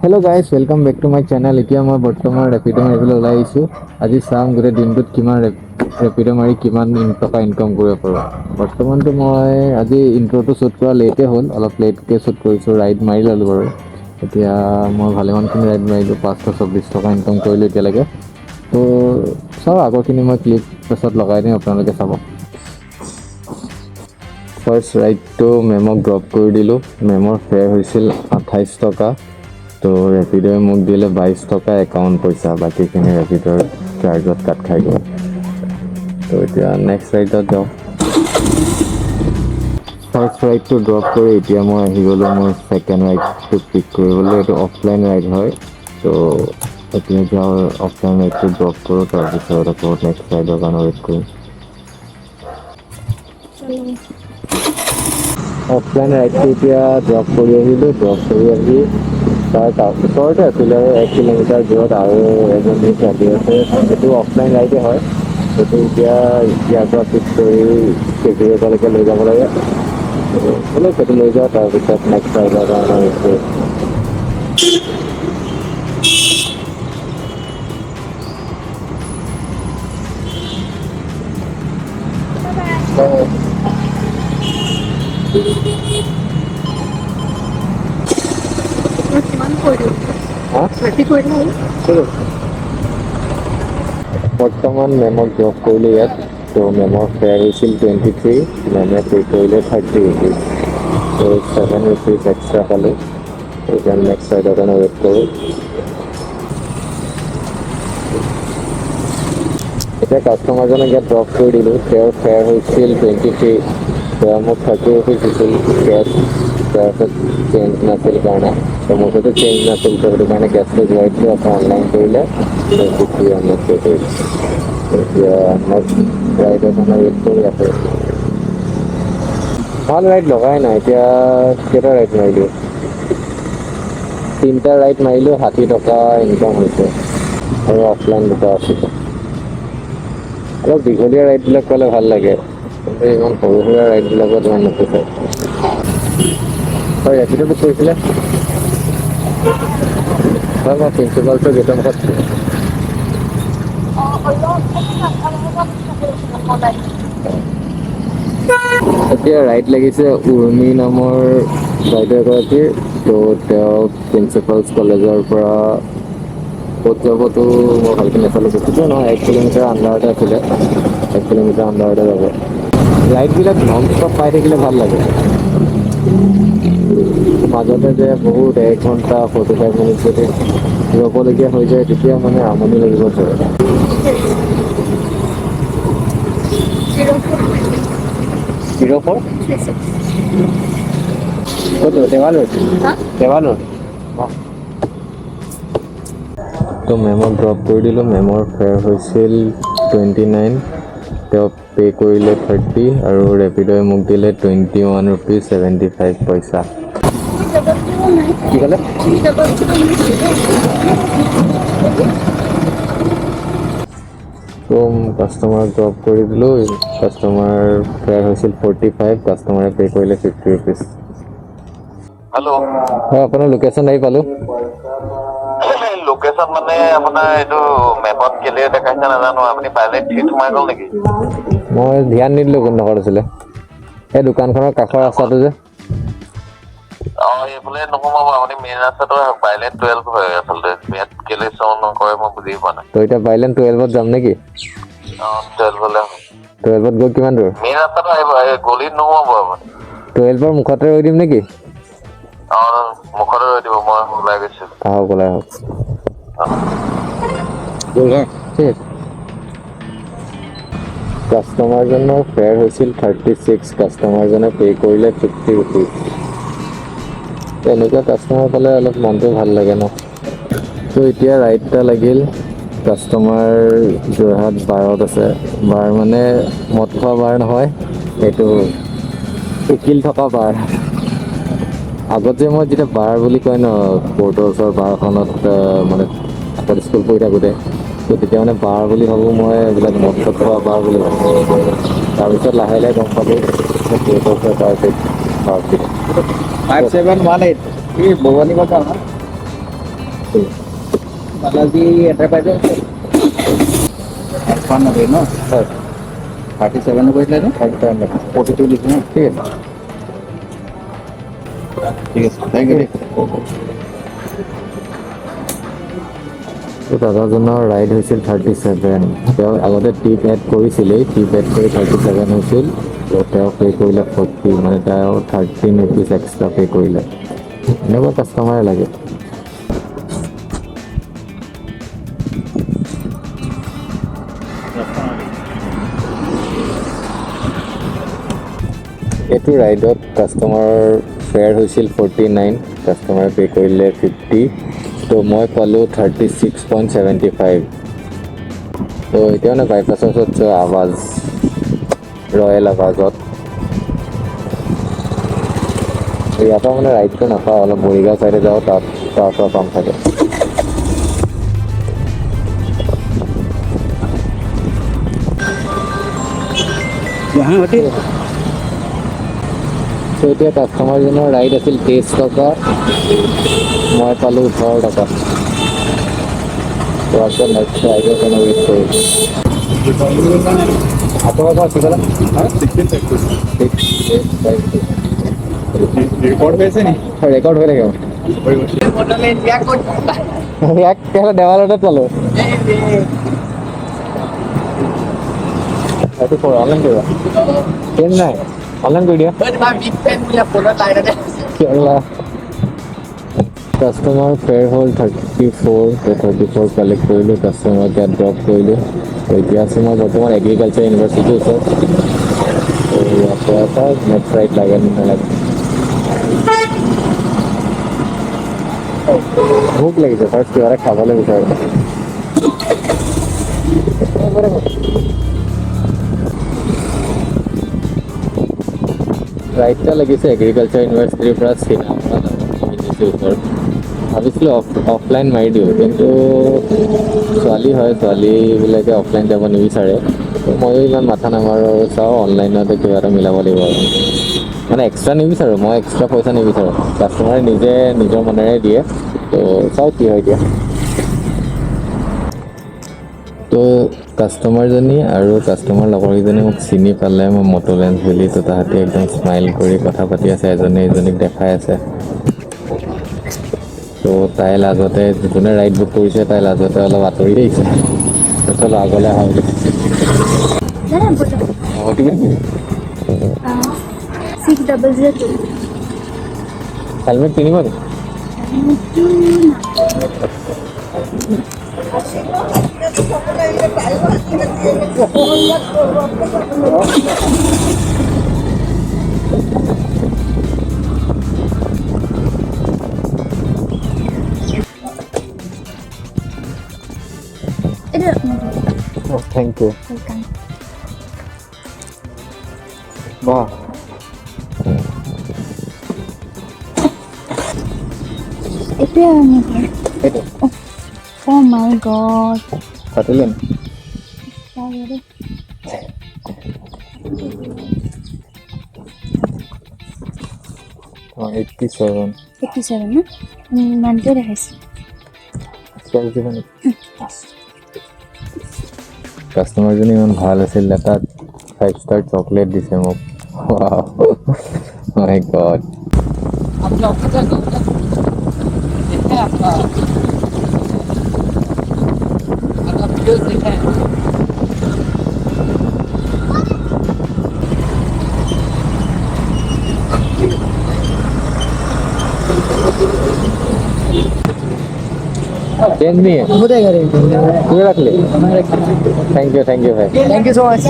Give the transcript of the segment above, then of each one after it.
Hello' guys welcome back to my channel. এতিয়া মই বৰ্তমান ৰেপিড' মাৰিবলৈ ওলাই আহিছোঁ। আজি চাম গোটেই দিনটোত কিমান ৰেপিড' মাৰি কিমান টকা ইনকাম কৰিব পাৰোঁ। বৰ্তমানটো মই আজি ইণ্ট্ৰ'টো শ্বুট কৰা লেটে হ'ল, অলপ লেটকৈ শ্বুট কৰিছোঁ। ৰাইড মাৰি ল'লোঁ বাৰু। এতিয়া মই ভালেমানখিনি ৰাইড মাৰিলোঁ, 524 টকা ইনকাম কৰিলোঁ এতিয়ালৈকে। ত' চাওঁ আগৰখিনি মই ক্লিপ পাছত লগাই দিম, আপোনালোকে চাব। ফাৰ্ষ্ট ৰাইডটো মেমক ড্ৰপ কৰি দিলোঁ। মেমৰ ফেয়াৰ হৈছিল 28 টকা। ত' ৰেপিড'ই মোক দিলে 22 টকা একাউণ্ট পইচা, বাকীখিনি ৰেপিড'ৰ চাৰ্জত কাট খাই গ'ল। ত' এতিয়া নেক্সট ৰাইডত যাওঁ। ফাৰ্ষ্ট ৰাইডটো ড্ৰপ কৰি এতিয়া মই আহি গ'লোঁ মোৰ ছেকেণ্ড ৰাইডটো পিক কৰিবলৈ। এইটো অফলাইন ৰাইড হয়। ত' এতিয়া যাওঁ অফলাইন ৰাইডটো ড্ৰপ কৰোঁ, তাৰপিছত আকৌ নেক্সট ৰাইডৰ কাৰণে ৱেইট কৰিম। অফলাইন ৰাইডটো এতিয়া ড্ৰপ কৰি আহিলোঁ। ড্ৰপ কৰি আহি তাৰ ওচৰতে আছিলে আৰু 1 কিলোমিটাৰ দূৰত আৰু এজনী ছোৱালী আছে। সেইটো অফলাইন ৰাইডে হয়। সেইটো এতিয়া ইয়াৰ পৰা পিক কৰি কেজৰিৱালৈকে লৈ যাব লাগে। বোলো সেইটো লৈ যাওঁ, তাৰপিছত নেক্সট ৰাইডৰ কাৰণে ৱেইট কৰিম। কিমান কৰি দিওঁ? হা? 30 কৰি দিওঁ। বৰ্তমান মেমক ড্ৰপ কৰিলোঁ ইয়াত। ত' মেমৰ ফেয়াৰ হৈছিল 23, মেমে পে' কৰিলে 30 ৰুপিজ। ত' 7 ৰুপিজ এক্সট্ৰা পালোঁ। এতিয়া নেক্সট ৰাইডৰ কাৰণে ৱেইট কৰোঁ। এতিয়া কাষ্টমাৰজনক ইয়াত ড্ৰপ কৰি দিলোঁ। তেওঁৰ ফেয়াৰ হৈছিল 23। তেওঁ মোক 30 ৰুপিজ দিছিল কেছ। তাৰপিছত চেঞ্জ নাছিল কাৰণে, ত' মোৰ ওচৰতো চেঞ্জ নাছিল, ত' সেইটো কাৰণে কেছটো ঘূৰাই দিলোঁ। আকৌ অনলাইন কৰিলে 23 অনলাইন পে' কৰিলোঁ। এতিয়া নেক্সট ৰাইডৰ কাৰণে ৱেইট কৰি আছোঁ। ভাল ৰাইড লগাই নাই। এতিয়া কেইটা ৰাইড মাৰিলোঁ? 3টা ৰাইড মাৰিলোঁ, 60 টকা ইনকাম হৈছে আৰু অফলাইন 2টা আছিলে। অলপ দীঘলীয়া ৰাইডবিলাক পালে ভাল লাগে, কিন্তু ইমান সৰু সুৰা ৰাইডবিলাকত ইমান নোপোচায়। হয়, ৰেপিড' বুক কৰিছিলে? হয়, মই প্ৰিন্সিপালছৰ গেটৰ মুখত আছোঁ। এতিয়া ৰাইড লাগিছে উৰ্মি নামৰ বাইদেউ এগৰাকীৰ। ত' তেওঁ প্ৰিন্সিপালছ কলেজৰ পৰা ক'ত যাবতো মই ভালকৈ নাচালোঁ। বেছিদূৰ নহয়, 1 কিলোমিটাৰ আণ্ডাৰতে আছিলে। 1 কিলোমিটাৰ আণ্ডাৰতে যাব। ৰাইডবিলাক নন ষ্টপ পাই থাকিলে ভাল লাগে। মাজতে যে বহুত 1 ঘণ্টা 45 মিনিট যদি ৰ'বলগীয়া হৈ যায়, তেতিয়া মানে আমনি লাগিব ধৰে। ক'ত দেৱালয়? দেৱালয়? অ'। ত' মেমক ড্ৰপ কৰি দিলোঁ। মেমৰ ফেয়াৰ হৈছিল 29। তেওঁ পে' কৰিলে 30 আৰু ৰেপিড'ই মোক দিলে 21 ৰুপিজ 75 পইচা। কি ক'লে? ত' কাষ্টমাৰক ড্ৰপ কৰি দিলোঁ। কাষ্টমাৰ ফেয়াৰ হৈছিল 45, কাষ্টমাৰে পে' কৰিলে 50 ৰুপিজ। হেল্ল'। হয়, আপোনাৰ লোকেশ্যন আহি পালোঁ। লোকেশ্যন মানে আপোনাৰ এইটো মেপত কেলে দেখাইছে নাজানো। আপুনি বাইলেট 3 সোমাই গ'ল নেকি? মই ধ্যান নিদিলোঁ কোনডোখৰত আছিলে। এই দোকানখনৰ কাষৰ ৰাস্তাটো যে। এইফালে নোসোমাব, আপুনি মেইন ৰাস্তাটো আহক। বাইলেট 12 হয় আচলতে। ইয়াত কেলে শ্ব' নকৰে মই বুজি পোৱা নাই। ত' এতিয়া বাইলেন 12ত যাম নেকি? 12 লৈ আহক। 12ত গৈ কিমান দূৰ? মেইন ৰাস্তাটো আহিব, এই গলিত নোসোমাব আপুনি। 12ৰ মুখতে ৰৈ দিম নেকি? মুখতে ৰৈ দিব, মই ওলাই গৈছো। আহক, ওলাই আহক। ঠিক আছে। কাষ্টমাৰজনৰ ফেয়াৰ হৈছিল 36, কাষ্টমাৰজনে পে' কৰিলে 50 ৰুপিজ। এনেকুৱা কাষ্টমাৰ পালে অলপ মনটো ভাল লাগে ন। ত' এতিয়া ৰাইড এটা লাগিল। কাষ্টমাৰ যোৰহাট বাৰত আছে। বাৰ মানে মদ খোৱা বাৰ নহয়, এইটো উকিল থকা বাৰ। আগত যে মই যেতিয়া বাৰ বুলি কয় ন, কৰ্টৰ ওচৰৰ বাৰখনত মানে আগত স্কুল পঢ়ি থাকোঁতে, ত' তেতিয়া মানে বাৰ বুলি ভাবোঁ মই এইবিলাক মদ চদ খোৱা বাৰ বুলি ভাবোঁ। তাৰপিছত লাহে লাহে গম পালোঁ 5718 কি ভবানী কথা না? বালাজী এণ্টাৰপ্ৰাইজৰ ফান নকৰি ন হয় 37 কৈছিলে ন 42 লিখি ন ঠিক আছে ঠিক আছে থেংক ইউ তো দাদাজনৰ ৰাইড হৈছিল 37 তেওঁ আগতে টিপ এড কৰিছিলেই টিপ এড কৰি 37 হৈছিল তো তেওঁ পে' কৰিলে 40 মানে তেওঁ 13 ৰুপিজ এক্সট্ৰা পে' কৰিলে এনেকুৱা কাষ্টমাৰে লাগে এইটো ৰাইডত কাষ্টমাৰৰ ফেয়াৰ হৈছিল 49 কাষ্টমাৰে পে' কৰিলে 50 তো মই পালোঁ 36.75 তো এতিয়া মানে বাইপাছৰ ওচৰত যোৱা আৱাজ ৰয়েল আৱাজত ইয়াৰ পৰা মানে ৰাইডটো নাপাওঁ অলপ মৰিগাঁও চাইডে যাওঁ তাত তাৰ পৰা পাম থাকে यहाँ होती তো এতিয়া কাষ্টমাৰজনৰ ৰাইড আছিল 23 টকা মই পালোঁ 18 টকা তো আকৌ নেক্সট ৰাইডৰ কাৰণে ৱেইট কৰিছোঁ আপোনাৰ পৰা কিবা रिकॉर्ड कैसे नहीं ৰেকৰ্ড হৈ থাকে ইয়াক কেতিয়াবা দেৱালতে পালোঁ এইটো কৰ অনলাইন কৰিবা পেন নাই অনলাইন কৰি দিয়া কাষ্টমাৰ ফেয়াৰ হ'ল 34 কালেক্ট কৰিলোঁ কাষ্টমাৰ ইয়াত ড্ৰপ কৰিলোঁ এতিয়া আছোঁ মই বৰ্তমান এগ্ৰিকালচাৰ ইউনিভাৰ্চিটিৰ ওচৰত ইয়াৰ পৰা নেক্সট ৰাইড লাগে নালাগে ভোক লাগিছে ফাৰ্ষ্ট কিবা এটা খাবলৈ বিচাৰোঁ ৰাইডটা লাগিছে এগ্ৰিকালচাৰ ইউনিভাৰ্চিটিৰ পৰা চিনামৰা কমিউনিটিৰ ওচৰত ভাবিছিলোঁ অফলাইন মাৰি দিওঁ কিন্তু ছোৱালী হয় ছোৱালীবিলাকে অফলাইন যাব নিবিচাৰে ময়ো ইমান মাথা নামাৰোঁ আৰু চাওঁ অনলাইনতে কিবা এটা মিলাব লাগিব আৰু মানে এক্সট্ৰা নিবিচাৰোঁ মই এক্সট্ৰা পইচা নিবিচাৰোঁ কাষ্টমাৰে নিজে নিজৰ মনেৰে দিয়ে তো চাওঁ কি হয় এতিয়া তো কাষ্টমাৰজনী আৰু কাষ্টমাৰ লগৰকেইজনী মোক চিনি পালে মই মটলেঞ্চ বুলি তো তাহাঁতি একদম স্মাইল কৰি কথা পাতি আছে এজনে এজনীক দেখাই আছে তো তাই লাজতে যোনে ৰাইড বুক কৰিছে তাই লাজতে অলপ আঁতৰি আহিছে চলো আগলৈ আহা বুলি হেলমেট পিন্ধিব নি থেংক ইউ বাহ এইটো Oh my god. কাটিলেন Sorry. 87 87 না মানতে দেখাইছে স্কেচ দিব নেকি কাষ্টমাৰজনী ইমান ভাল আছিল এটা 5 ষ্টাৰ চকলেট দিছে মোক মাই গড चेंज नहीं है हो जाएगा रे पूरे रख ले थैंक यू भाई थैंक यू सो मच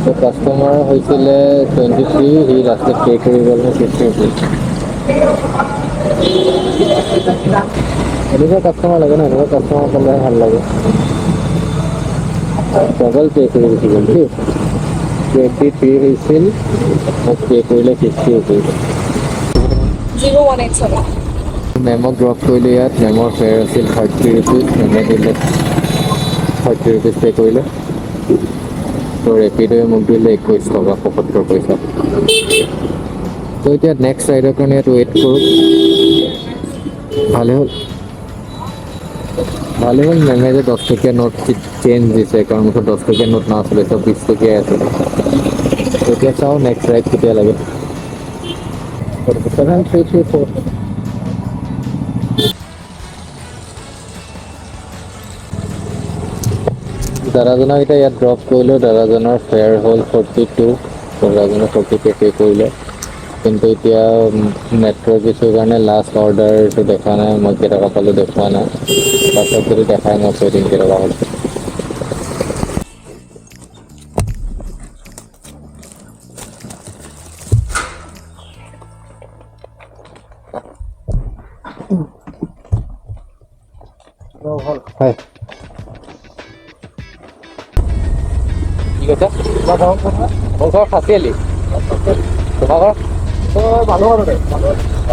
तो কাষ্টমাৰ হৈছিলে 23 সি লাষ্টত পে' কৰি গ'ল 50 ৰুপিজ এনেকুৱা কাষ্টমাৰ লাগে ন এনেকুৱা কাষ্টমাৰ পালে ভাল লাগে ডবল পে' কৰি গুচি গ'ল দেই 23 হৈছিল মোক পে' কৰিলে 50 ৰুপিজ 0187 মেমক ড্ৰপ কৰিলোঁ ইয়াত মেমৰ ফেয়াৰ আছিল 30 ৰুপিজ মেমে দিলে 30 ৰুপিজ পে' কৰিলে তো ৰেপিডোৱে মোক দিলে 21 টকা 75 পইচা তো এতিয়া নেক্সট ৰাইডৰ কাৰণে ইয়াত ৱেইট কৰোঁ। ভালে হ'ল মেমে যে 10 টকীয়া নোট চেঞ্জ দিছে, কাৰণ মোৰ 10 টকীয়া নোট নাছিলে, চব 20 টকীয়াই আছিলে। এতিয়া চাওঁ নেক্সট ৰাইড কেতিয়া লাগে। 7, 3, 3, 4 দাদাজনক এতিয়া ইয়াত ড্ৰপ কৰিলোঁ। দাদাজনৰ ফেয়াৰ হ'ল 42, দাদাজনে 40 পে কৰিলে। কিন্তু এতিয়া মেট্ৰ' কিছুৰ কাৰণে লাষ্ট অৰ্ডাৰটো দেখা নাই, মই কেইটকা পালোঁ দেখুওৱা নাই। পাছত যদি দেখাই মই কৈ দিম কেইটকা হ'ল। হয়, কি কৈছা? মোৰ ঘৰ ফাঁচিআলি। তোমাৰ ঘৰ?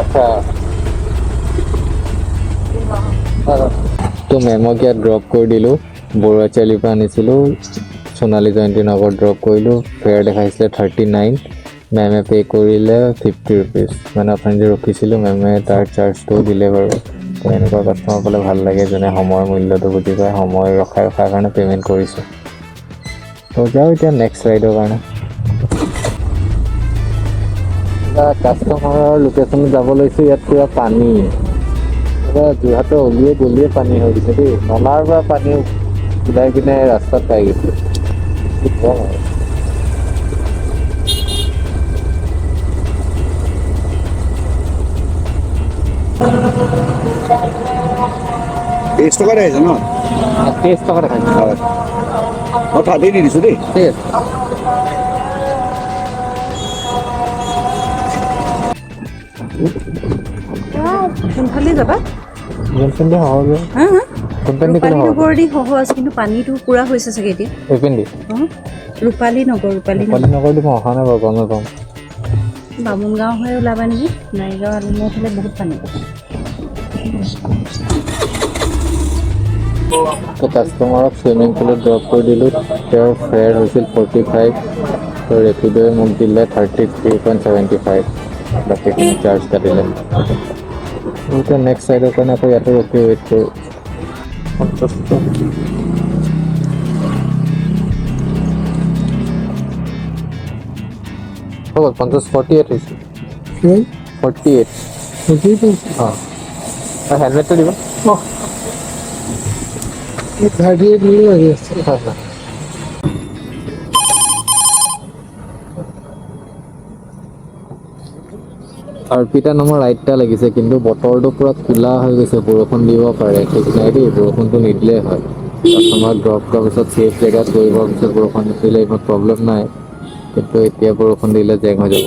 আচ্ছা, তো মেমক ইয়াত ড্ৰপ কৰি দিলোঁ। বৰুৱা চাৰিআলিৰ পৰা আনিছিলোঁ, সোণালী জয়ন্তী নগৰ ড্ৰপ কৰিলোঁ। ফেয়াৰ দেখাইছিলে 39, মেমে পে' কৰিলে 50 ৰুপিজ। মানে আপুনি যে ৰখিছিলোঁ, মেমে তাৰ চাৰ্জটো দিলে বাৰু। তো এনেকুৱা কাষ্টমাৰ পালে ভাল লাগে, যোনে সময়ৰ মূল্যটো বুজি পায়। সময় ৰখাৰ কাৰণে পে'মেণ্ট কৰিছোঁ। তো যাওঁ এতিয়া নেক্সট ৰাইডৰ কাৰণে। কাষ্টমাৰৰ লোকেশ্যনত যাব লৈছোঁ। ইয়াত পুৰা পানী, যোৰহাটৰ অলিয়ে গলিয়ে পানী হৈ গৈছে দেই। নলাৰ পৰা পানী ওলাই কিনে ৰাস্তাত পাই গৈছে। ত্ৰিছ টকা আহিছে ন? 30 টকা দেখাইছে। মই 30 দি দিছোঁ দেই। ঠিক আছে। কোনফালে যাবা? যোনপিনে সহজ হয়, হা হা কোনপিনে ৰূপালী নগৰেদি সহজ, কিন্তু পানীটো পুৰা হৈছে চাগে এতিয়া। এইপিনে ৰূপালী নগৰ নগৰটো মই অহা নাই বাৰু, গম নাপাওঁ। বামুণগাঁও হৈ ওলাবা নেকি? নাইগাঁও আলিমূৰ ফালে বহুত পানী। তো কাষ্টমাৰক চুইমিং পুলত ড্ৰপ কৰি দিলোঁ। তেওঁৰ ফেয়াৰ হৈছিল 45। তো ৰেপিডোৱে মোক দিলে 33.75। বাকীখিনি চাৰ্জ কাটিলে। এতিয়া নেক্সট চাইডৰ কাৰণে আকৌ ইয়াতে ৰখি ৱেইট কৰোঁ। 50 টকা। হৈ গ'ল 50, 48 হৈছে। 48 অঁ, হেলমেটটো দিব। অৰ্পিতা নামৰ ৰাইডটা লাগিছে, কিন্তু বতৰটো পুৰা ক'লা হৈ গৈছে, বৰষুণ দিব পাৰে। ঠিক নাই দেই, বৰষুণটো নিদিলেই হয়। কাষ্টমাৰক ড্ৰপ কৰাৰ পিছত ছেফ জেগাত কৰিবৰ পিছত বৰষুণ দিলে ইমান প্ৰব্লেম নাই, কিন্তু এতিয়া বৰষুণ দিলে জেং হৈ যাব।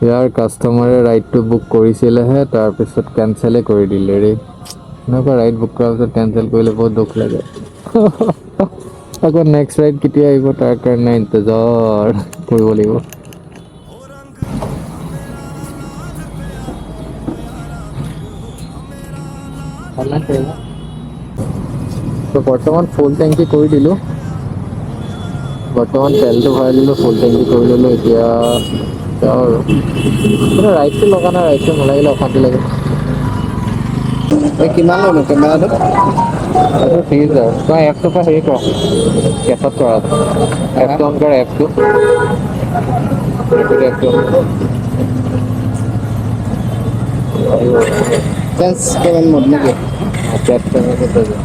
ইয়াৰ কাষ্টমাৰে ৰাইডটো বুক কৰিছিলেহে, তাৰপিছত কেঞ্চেলেই কৰি দিলে ৰে। এনেকুৱা ৰাইড বুক কৰাৰ পিছত কেঞ্চেল কৰিলে বহুত দুখ লাগে। আকৌ নেক্সট ৰাইড কেতিয়া আহিব তাৰ কাৰণে ইন্তজাৰ কৰিব লাগিব। তো বৰ্তমান ফুল টেংকি কৰি দিলোঁ। বৰ্তমান তেলটো ভৰাই দিলোঁ, ফুল টেংকি কৰি ল'লোঁ। এতিয়া যাওঁ আৰু। কিন্তু ৰাইডটো লগা নাই, ৰাইডটো নলাগিলে অশান্তি লাগে। এই কিমান ল'লো কেমেৰাটো? এইটো 30,000। তই এপটোৰ পৰা হেৰি কৰ, কেছত কৰা। এপটো অন কৰ, এপটো চেঞ্জ পেমেণ্ট মোড নেকি? কেছ পেমেণ্ট হৈ যায়।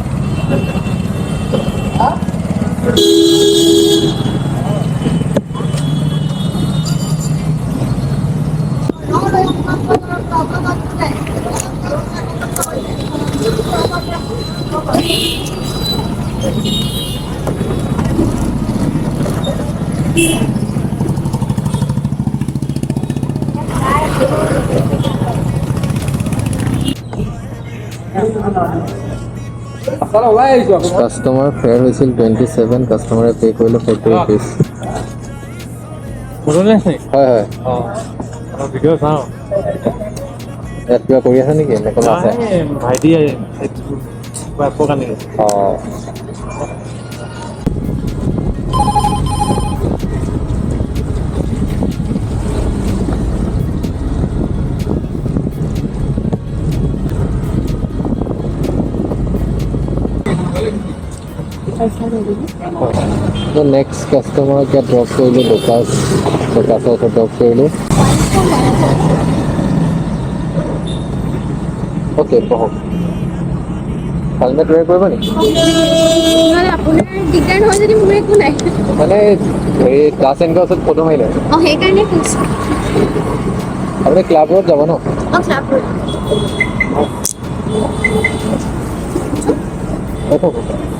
কাষ্টমাৰ ফেয়াৰ হৈছিল 27, কাষ্টমাৰে পে' কৰিলে 40 ৰুপিজ। হয় হয়, ভিডিঅ' চাওঁ। ইয়াত কিবা কৰি আছে নেকি? নে কোনো আছে? ভাইটি এপৰ কাৰণে অঁ, পইচা লৈ দিব নেক্সট কাষ্টমাৰক ইয়াত ড্ৰপ কৰিলোঁ ডকাছৰ ওচৰত ড্ৰপ কৰিলোঁ অ'কে বহক হেলমেট ৱেৰ কৰিব নেকি নহ'লে আপোনাৰ দিগদাৰ নহয় যদি মোৰ একো নাই মানে হেৰি ক্লাছ এনকৰ ওচৰত ফটো মাৰিলে অঁ সেইকাৰণে কৈছোঁ আপুনি ক্লাবত যাব ন অঁ ক্লাব ৰ'ব